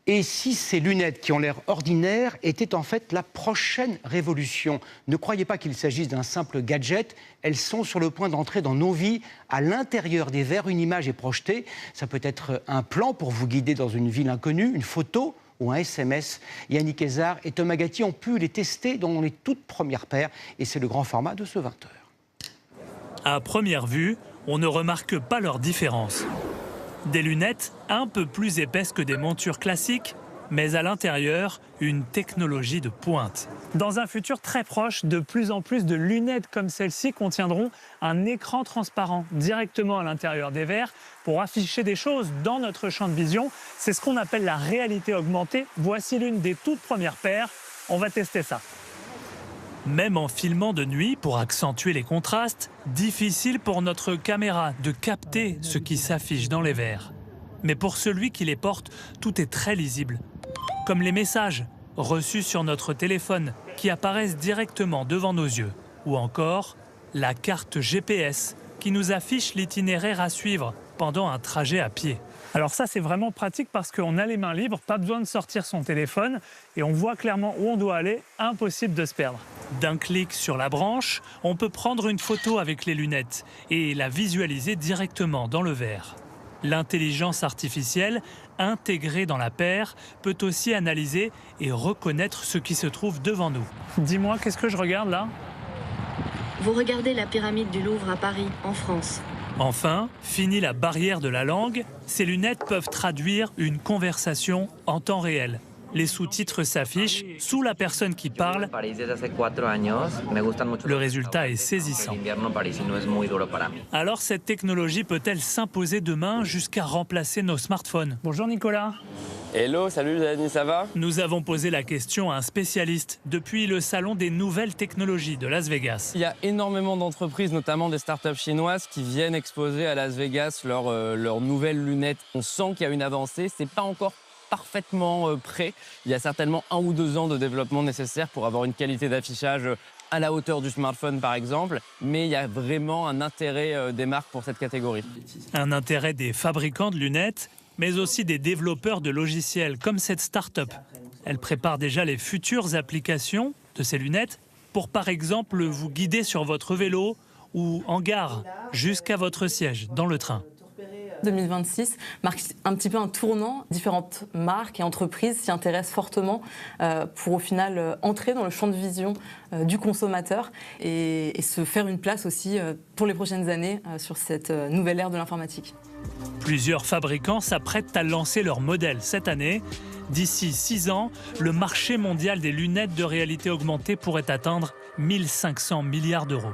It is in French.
Et si ces lunettes qui ont l'air ordinaires étaient en fait la prochaine révolution? Ne croyez pas qu'il s'agisse d'un simple gadget, elles sont sur le point d'entrer dans nos vies. À l'intérieur des verres, une image est projetée. Ça peut être un plan pour vous guider dans une ville inconnue, une photo ou un SMS. Yannick Hézard et Thomas Gatti ont pu les tester dans les toutes premières paires et c'est le grand format de ce 20h. À première vue, on ne remarque pas leur différence. Des lunettes un peu plus épaisses que des montures classiques, mais à l'intérieur, une technologie de pointe. Dans un futur très proche, de plus en plus de lunettes comme celle-ci contiendront un écran transparent directement à l'intérieur des verres pour afficher des choses dans notre champ de vision. C'est ce qu'on appelle la réalité augmentée. Voici l'une des toutes premières paires. On va tester ça. Même en filmant de nuit pour accentuer les contrastes, difficile pour notre caméra de capter ce qui s'affiche dans les verres. Mais pour celui qui les porte, tout est très lisible. Comme les messages reçus sur notre téléphone qui apparaissent directement devant nos yeux. Ou encore la carte GPS qui nous affiche l'itinéraire à suivre pendant un trajet à pied. Alors ça, c'est vraiment pratique parce qu'on a les mains libres, pas besoin de sortir son téléphone et on voit clairement où on doit aller, impossible de se perdre. D'un clic sur la branche, on peut prendre une photo avec les lunettes et la visualiser directement dans le verre. L'intelligence artificielle, intégrée dans la paire, peut aussi analyser et reconnaître ce qui se trouve devant nous. Dis-moi, qu'est-ce que je regarde là ? Vous regardez la pyramide du Louvre à Paris, en France. Enfin, fini la barrière de la langue, ces lunettes peuvent traduire une conversation en temps réel. Les sous-titres s'affichent sous la personne qui parle. Le résultat est saisissant. Alors cette technologie peut-elle s'imposer demain jusqu'à remplacer nos smartphones? Bonjour Nicolas. Hello, salut Dani, ça va? Nous avons posé la question à un spécialiste depuis le salon des nouvelles technologies de Las Vegas. Il y a énormément d'entreprises, notamment des startups chinoises, qui viennent exposer à Las Vegas leurs nouvelles lunettes. On sent qu'il y a une avancée, c'est pas encore parfaitement prêt. Il y a certainement 1 ou 2 ans de développement nécessaire pour avoir une qualité d'affichage à la hauteur du smartphone par exemple, mais il y a vraiment un intérêt des marques pour cette catégorie. Un intérêt des fabricants de lunettes, mais aussi des développeurs de logiciels comme cette start-up. Elle prépare déjà les futures applications de ces lunettes pour par exemple vous guider sur votre vélo ou en gare jusqu'à votre siège dans le train. 2026 marque un petit peu un tournant. Différentes marques et entreprises s'y intéressent fortement pour au final entrer dans le champ de vision du consommateur et se faire une place aussi pour les prochaines années sur cette nouvelle ère de l'informatique. Plusieurs fabricants s'apprêtent à lancer leur modèle cette année. D'ici 6 ans, le marché mondial des lunettes de réalité augmentée pourrait atteindre 1 500 milliards d'euros.